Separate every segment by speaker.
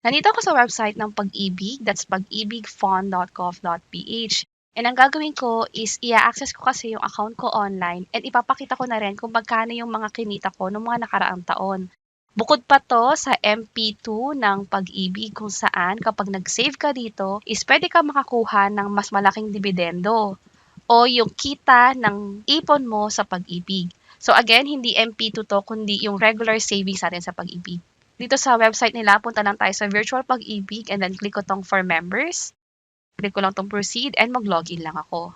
Speaker 1: Nandito ako sa website ng Pag-ibig, that's pag-ibigfund.gov.ph. And ang gagawin ko is i-access ko kasi yung account ko online and ipapakita ko na rin kung magkano yung mga kinita ko noong mga nakaraang taon. Bukod pa to sa MP2 ng Pag-ibig kung saan kapag nag-save ka dito is pwede ka makakuha ng mas malaking dividendo o yung kita ng ipon mo sa Pag-ibig. So again, hindi MP2 to kundi yung regular savings natin sa Pag-ibig. Dito sa website nila, punta lang tayo sa Virtual Pag-ibig and then click ko tong for members. Click ko lang tong proceed and mag-login lang ako.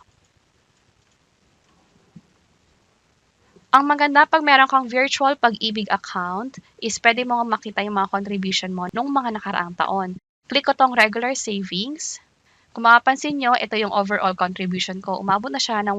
Speaker 1: Ang maganda pag meron kang Virtual Pag-ibig account is pwede mo makita yung mga contribution mo nung mga nakaraang taon. Click ko tong regular savings. Kung mapapansin nyo, ito yung overall contribution ko. Umabot na siya ng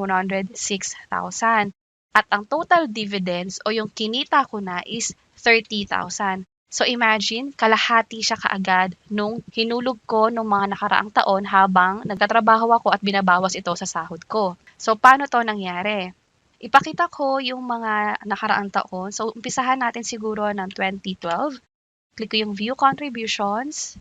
Speaker 1: 106,000. At ang total dividends o yung kinita ko na is 30,000. So imagine, kalahati siya kaagad nung hinulog ko nung mga nakaraang taon habang nagtatrabaho ako at binabawas ito sa sahod ko. So paano to nangyari? Ipakita ko yung mga nakaraang taon. So umpisahan natin siguro ng 2012. Click ko yung view contributions.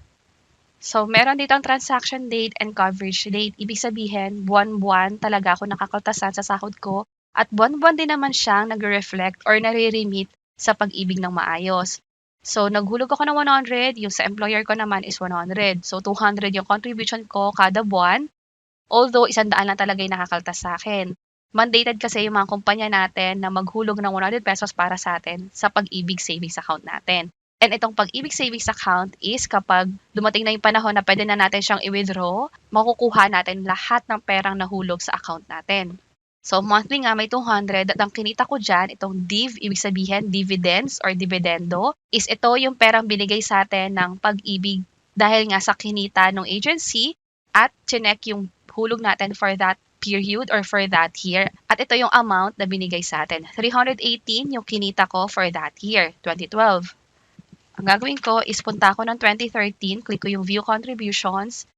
Speaker 1: So meron dito ang transaction date and coverage date. Ibig sabihin, buwan-buwan talaga ako nakakaltasan sa sahod ko at buwan-buwan din naman siyang nag-reflect or nare-remit sa Pag-ibig ng maayos. So, naghulog ako ng 100, yung sa employer ko naman is 100. So, 200 yung contribution ko kada buwan, although 100 lang talaga yung nakakaltas sa akin. Mandated kasi yung mga kumpanya natin na maghulog ng 100 pesos para sa atin sa Pag-ibig savings account natin. And itong Pag-ibig savings account is kapag dumating na yung panahon na pwede na natin siyang i-withdraw, makukuha natin lahat ng perang nahulog sa account natin. So, monthly nga may 200 at ang kinita ko dyan, itong DIV, ibig sabihin dividends or dividendo, is ito yung perang binigay sa atin ng Pag-ibig dahil nga sa kinita ng agency at chinek yung hulog natin for that period or for that year. At ito yung amount na binigay sa atin. 318 yung kinita ko for that year, 2012. Ang gagawin ko is punta ako ng 2013, click ko yung view contributions,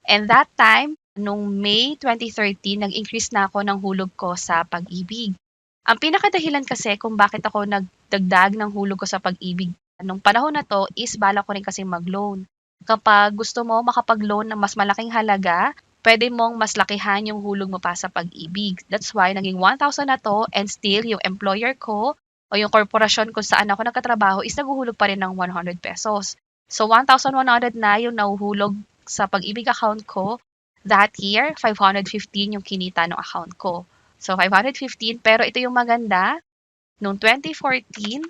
Speaker 1: and that time, nung May 2013, nag-increase na ako ng hulog ko sa Pag-ibig. Ang pinakadahilan kasi kung bakit ako nagdagdag ng hulog ko sa Pag-ibig nung panahon na to is bala ko rin kasi mag-loan. Kapag gusto mo makapag-loan ng mas malaking halaga, pwede mong mas lakihan yung hulog mo pa sa Pag-ibig. That's why naging 1,000 na to and still yung employer ko o yung korporasyon kung saan ako nagkatrabaho is naguhulog pa rin ng 100 pesos. So 1,100 na yung nahuhulog sa Pag-ibig account ko. That year, 515 yung kinita ng account ko. So, 515. Pero ito yung maganda. Noong 2014,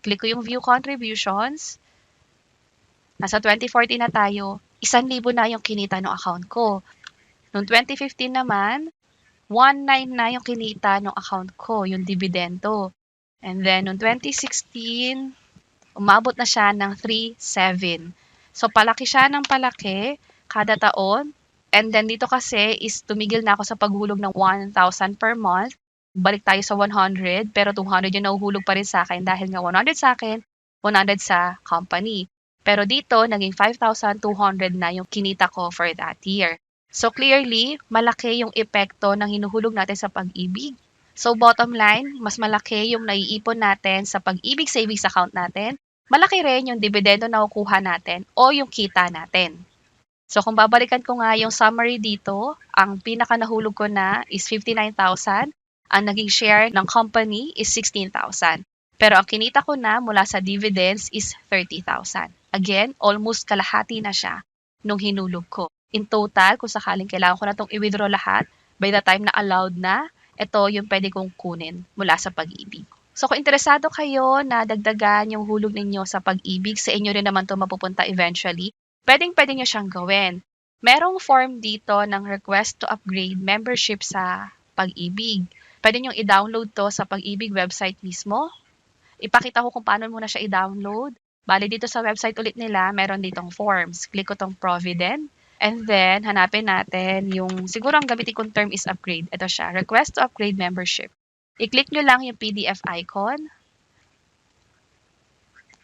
Speaker 1: click ko yung view contributions. Nasa 2014 na tayo. 1,000 na yung kinita ng account ko. Noong 2015 naman, 1,900 na yung kinita ng account ko, yung dividendo. And then, noong 2016, umabot na siya ng 3,700. So, palaki siya ng palaki kada taon. And then dito kasi is tumigil na ako sa paghulog ng 1,000 per month. Balik tayo sa 100, pero 200 yung nahuhulog pa rin sa akin dahil nga 100 sa akin, 100 sa company. Pero dito, naging 5,200 na yung kinita ko for that year. So clearly, malaki yung epekto ng hinuhulog natin sa Pag-ibig. So bottom line, mas malaki yung naiipon natin sa Pag-ibig savings account natin. Malaki rin yung dividendo na kukuha natin o yung kita natin. So kung babalikan ko nga yung summary dito, ang pinaka nahulog ko na is 59,000. Ang naging share ng company is 16,000. Pero ang kinita ko na mula sa dividends is 30,000. Again, almost kalahati na siya nung hinulog ko. In total, kung sakaling kailangan ko na itong i-withdraw lahat, by the time na allowed na, ito yung pwede kong kunin mula sa Pag-ibig. So kung interesado kayo na dagdagan yung hulog ninyo sa Pag-ibig, sa inyo rin naman ito mapupunta eventually, pwedeng-pwede nyo siyang gawin. Merong form dito ng request to upgrade membership sa Pag-ibig. Pwede nyo i-download to sa Pag-ibig website mismo. Ipakita ko kung paano muna siya i-download. Bali dito sa website ulit nila, meron ditong forms. Click ko tong Provident. And then, hanapin natin yung, siguro ang gamitin kong term is upgrade. Ito siya, request to upgrade membership. I-click nyo lang yung PDF icon.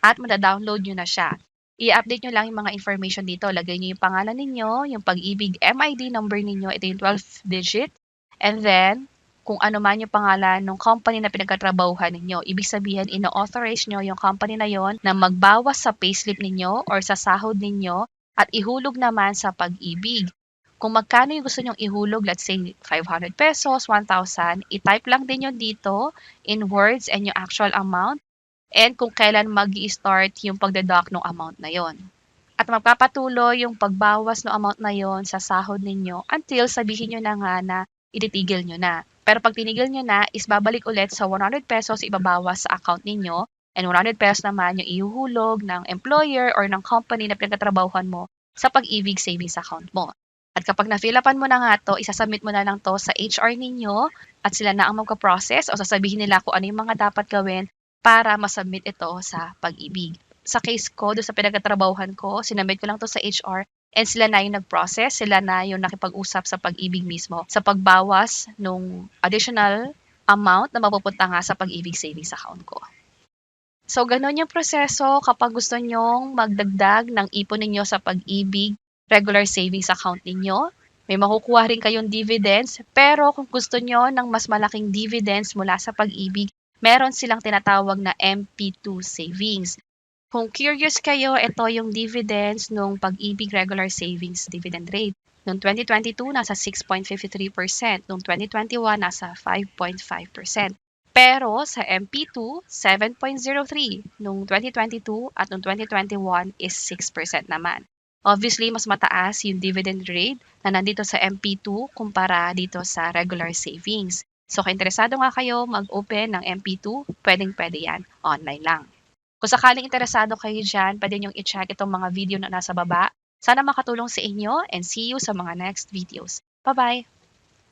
Speaker 1: At mada-download nyo na siya. I-update nyo lang yung mga information dito. Lagay nyo yung pangalan ninyo, yung Pag-ibig MID number ninyo. Ito yung 12 digit. And then, kung ano man yung pangalan ng company na pinagkatrabahuhan ninyo. Ibig sabihin, ino-authorize nyo yung company na yon na magbawas sa payslip ninyo or sa sahod ninyo at ihulog naman sa pag-ibig. Kung magkano yung gusto nyong ihulog, let's say 500 pesos, 1,000, i-type lang din yun dito in words and yung actual amount and kung kailan mag-i-start yung pagdeduct ng amount na yon. At magpapatuloy yung pagbawas ng amount na yon sa sahod ninyo until sabihin nyo na nga na ititigil nyo na. Pero pag tinigil nyo na, is babalik ulit sa 100 pesos ibabawas sa account ninyo and 100 pesos naman yung ihuhulog ng employer or ng company na pinagtatrabahuhan mo sa pag-ibig savings account mo. At kapag na-fill upan mo na nga to, isasubmit mo na lang to sa HR ninyo at sila na ang magka-process o sasabihin nila kung ano yung mga dapat gawin para masubmit ito sa pag-ibig. Sa case ko, doon sa pinagtatrabahuhan ko, sinubmit ko lang to sa HR and sila na yung nag-process, sila na yung nakipag-usap sa pag-ibig mismo sa pagbawas nung additional amount na mapupunta nga sa pag-ibig savings account ko. So, ganun yung proseso kapag gusto nyong magdagdag ng ipon ninyo sa pag-ibig regular savings account ninyo. May makukuha rin kayong dividends, pero kung gusto nyo ng mas malaking dividends mula sa pag-ibig, meron silang tinatawag na MP2 savings. Kung curious kayo, ito yung dividends nung pag-ibig regular savings dividend rate. Noong 2022, nasa 6.53%. Noong 2021, nasa 5.5%. Pero sa MP2, 7.03 noong 2022 at noong 2021 is 6% naman. Obviously, mas mataas yung dividend rate na nandito sa MP2 kumpara dito sa regular savings. So, kung interesado nga kayo mag-open ng MP2, pwedeng-pwede yan. Online lang. Kung sakaling interesado kayo dyan, pwede nyo i-check itong mga video na nasa baba. Sana makatulong sa inyo and see you sa mga next videos. Bye-bye!